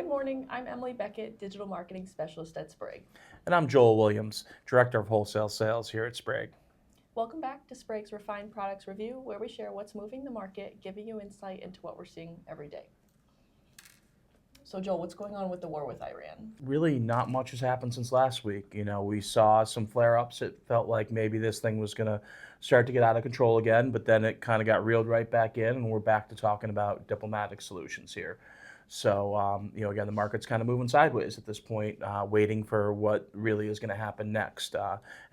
Good morning. I'm Emily Beckett, Digital Marketing Specialist at Sprague. And I'm Joel Williams, Director of Wholesale Sales here at Sprague. Welcome back to Sprague's Refined Products Review, where we share what's moving the market, giving you insight into what we're seeing every day. So, Joel, what's going on with the war with Iran? Really, not much has happened since last week. We saw some flare ups. It felt like maybe this thing was going to start to get out of control again, but then it kind of got reeled right back in, and we're back to talking about diplomatic solutions here. So, again, the market's kind of moving sideways at this point, waiting for what really is going to happen next.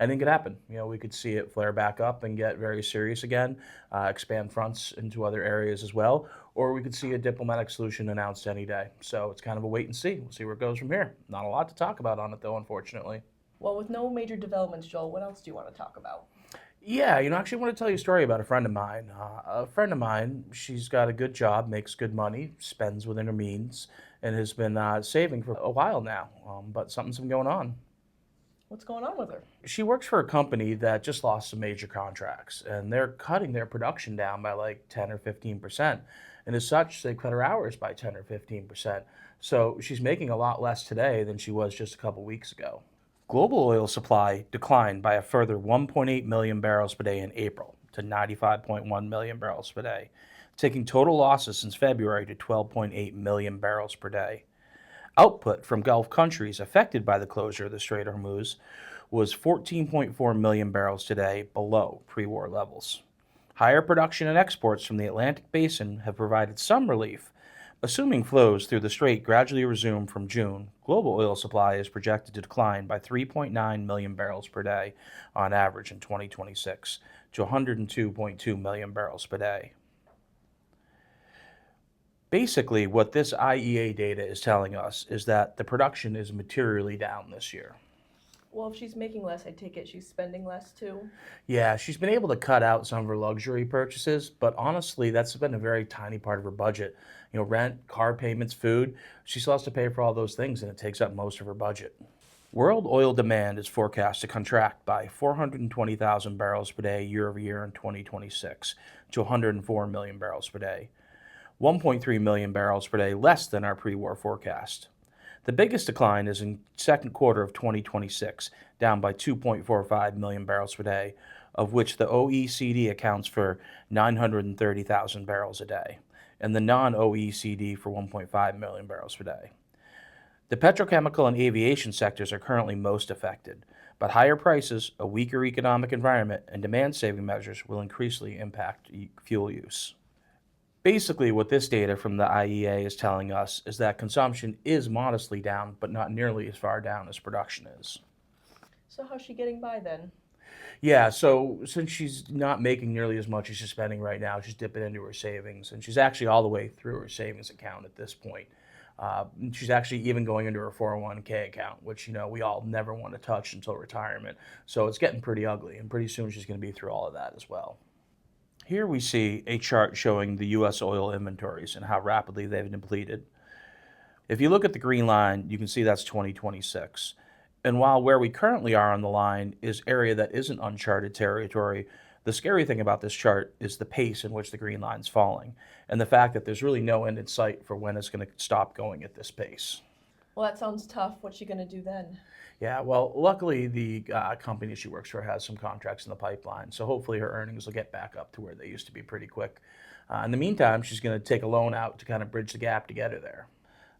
Anything could happen. We could see it flare back up and get very serious again, expand fronts into other areas as well, or we could see a diplomatic solution announced any day. So it's kind of a wait and see. We'll see where it goes from here. Not a lot to talk about on it, though, unfortunately. Well, with no major developments, Joel, what else do you want to talk about? Yeah, actually, I want to tell you a story about a friend of mine. A friend of mine, she's got a good job, makes good money, spends within her means, and has been saving for a while now. But something's been going on. What's going on with her? She works for a company that just lost some major contracts, and they're cutting their production down by like 10 or 15%. And as such, they cut her hours by 10 or 15%. So she's making a lot less today than she was just a couple weeks ago. Global oil supply declined by a further 1.8 million barrels per day in April to 95.1 million barrels per day, taking total losses since February to 12.8 million barrels per day. Output from Gulf countries affected by the closure of the Strait of Hormuz was 14.4 million barrels today, below pre-war levels. Higher production and exports from the Atlantic Basin have provided some relief. Assuming flows through the strait gradually resume from June, global oil supply is projected to decline by 3.9 million barrels per day on average in 2026 to 102.2 million barrels per day. Basically, what this IEA data is telling us is that the production is materially down this year. Well, if she's making less, I take it she's spending less too. Yeah, she's been able to cut out some of her luxury purchases, but honestly, that's been a very tiny part of her budget. Rent, car payments, food. She still has to pay for all those things, and it takes up most of her budget. World oil demand is forecast to contract by 420,000 barrels per day year over year in 2026 to 104 million barrels per day, 1.3 million barrels per day less than our pre-war forecast. The biggest decline is in second quarter of 2026, down by 2.45 million barrels per day, of which the OECD accounts for 930,000 barrels a day, and the non-OECD for 1.5 million barrels per day. The petrochemical and aviation sectors are currently most affected, but higher prices, a weaker economic environment, and demand-saving measures will increasingly impact fuel use. Basically, what this data from the IEA is telling us is that consumption is modestly down, but not nearly as far down as production is. So, how's she getting by then? Yeah, so since she's not making nearly as much as she's spending right now, she's dipping into her savings, and she's actually all the way through her savings account at this point. She's actually even going into her 401k account, which we all never want to touch until retirement. So it's getting pretty ugly, and pretty soon she's going to be through all of that as well. Here we see a chart showing the U.S. oil inventories and how rapidly they've depleted. If you look at the green line, you can see that's 2026. And while where we currently are on the line is area that isn't uncharted territory, the scary thing about this chart is the pace in which the green line's falling, and the fact that there's really no end in sight for when it's going to stop going at this pace. Well, that sounds tough. What's she going to do then? Yeah, well, luckily the company she works for has some contracts in the pipeline, so hopefully her earnings will get back up to where they used to be pretty quick. In the meantime, she's going to take a loan out to kind of bridge the gap to get her there.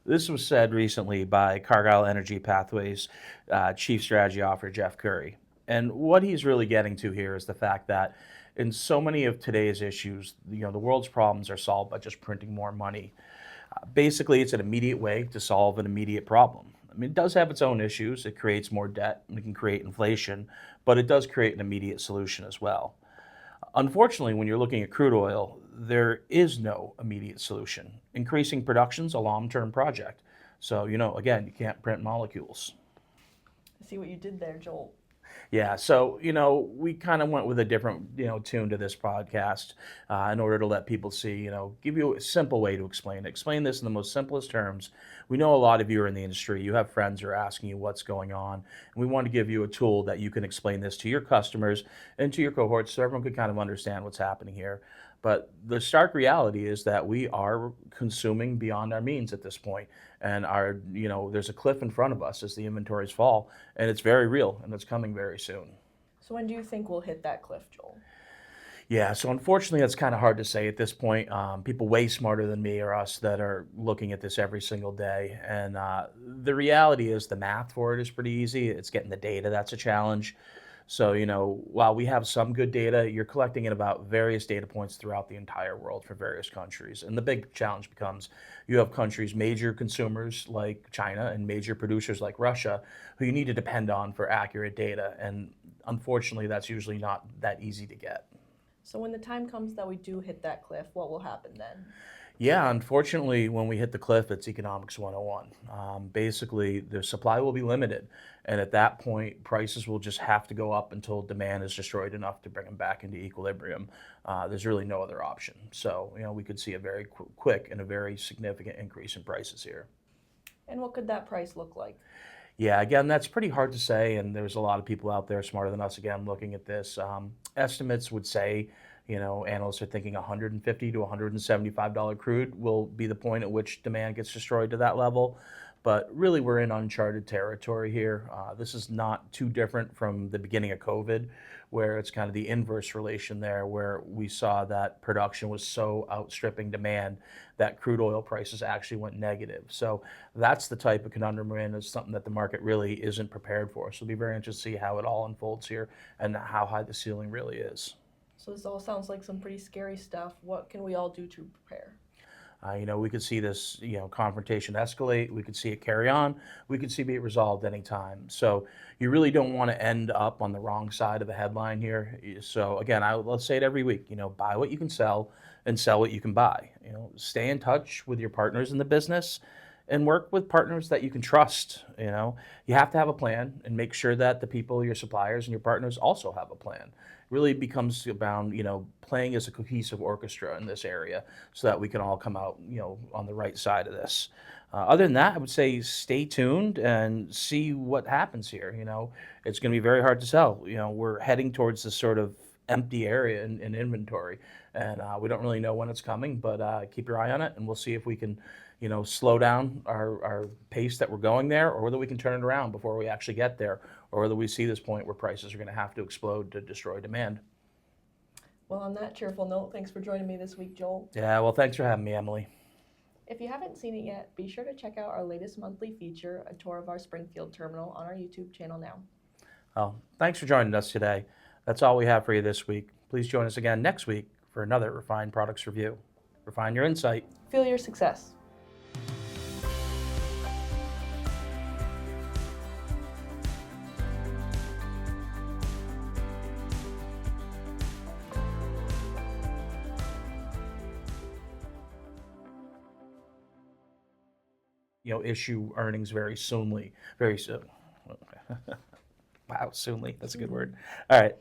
This was said recently by Cargill Energy Pathways Chief Strategy Officer Jeff Curry. And what he's really getting to here is the fact that in so many of today's issues, the world's problems are solved by just printing more money. Basically, it's an immediate way to solve an immediate problem. I mean, it does have its own issues. It creates more debt and it can create inflation, but it does create an immediate solution as well. Unfortunately, when you're looking at crude oil, there is no immediate solution. Increasing production is a long-term project. So, again, you can't print molecules. I see what you did there, Joel. Yeah, so we kind of went with a different tune to this podcast in order to let people see, give you a simple way to explain it. Explain this in the most simplest terms. We know a lot of you are in the industry. You have friends who are asking you what's going on, and we want to give you a tool that you can explain this to your customers and to your cohorts, so everyone can kind of understand what's happening here. But the stark reality is that we are consuming beyond our means at this point, and there's a cliff in front of us as the inventories fall, and it's very real, and it's coming very soon. So when do you think we'll hit that cliff, Joel? Yeah, so unfortunately, that's kind of hard to say at this point. People way smarter than me or us that are looking at this every single day. And the reality is the math for it is pretty easy. It's getting the data that's a challenge. So, while we have some good data, you're collecting in about various data points throughout the entire world for various countries. And the big challenge becomes you have countries, major consumers like China and major producers like Russia, who you need to depend on for accurate data. And unfortunately, that's usually not that easy to get. So when the time comes that we do hit that cliff, what will happen then? Yeah, unfortunately, when we hit the cliff, it's economics 101. Basically, the supply will be limited. And at that point, prices will just have to go up until demand is destroyed enough to bring them back into equilibrium. There's really no other option. So, we could see a very quick and a very significant increase in prices here. And what could that price look like? Yeah, again, that's pretty hard to say, and there's a lot of people out there smarter than us, again, looking at this. Estimates would say, analysts are thinking $150 to $175 crude will be the point at which demand gets destroyed to that level. But really, we're in uncharted territory here. This is not too different from the beginning of COVID, where it's kind of the inverse relation there, where we saw that production was so outstripping demand that crude oil prices actually went negative. So that's the type of conundrum we're in. It's something that the market really isn't prepared for. So it'll be very interesting to see how it all unfolds here and how high the ceiling really is. So this all sounds like some pretty scary stuff. What can we all do to prepare? We could see this, confrontation escalate. We could see it carry on. We could see it be resolved anytime. So you really don't want to end up on the wrong side of the headline here. So again, let's say it every week. Buy what you can sell and sell what you can buy. Stay in touch with your partners in the business and work with partners that you can trust. You have to have a plan and make sure that the people, your suppliers and your partners also have a plan. Really becomes about, playing as a cohesive orchestra in this area so that we can all come out, on the right side of this. Other than that, I would say stay tuned and see what happens here. It's going to be very hard to sell. We're heading towards this sort of empty area in inventory, and we don't really know when it's coming, but keep your eye on it, and we'll see if we can, slow down our pace that we're going there, or whether we can turn it around before we actually get there, or whether we see this point where prices are going to have to explode to destroy demand. Well, on that cheerful note, thanks for joining me this week, Joel. Yeah, well, thanks for having me, Emily. If you haven't seen it yet, be sure to check out our latest monthly feature, a tour of our Springfield terminal, on our YouTube channel now. Well, thanks for joining us today. That's all we have for you this week. Please join us again next week for another Refined Products Review. Refine your insight. Feel your success. Issue earnings very soonly, very soon. Wow, soonly, that's a good word. All right.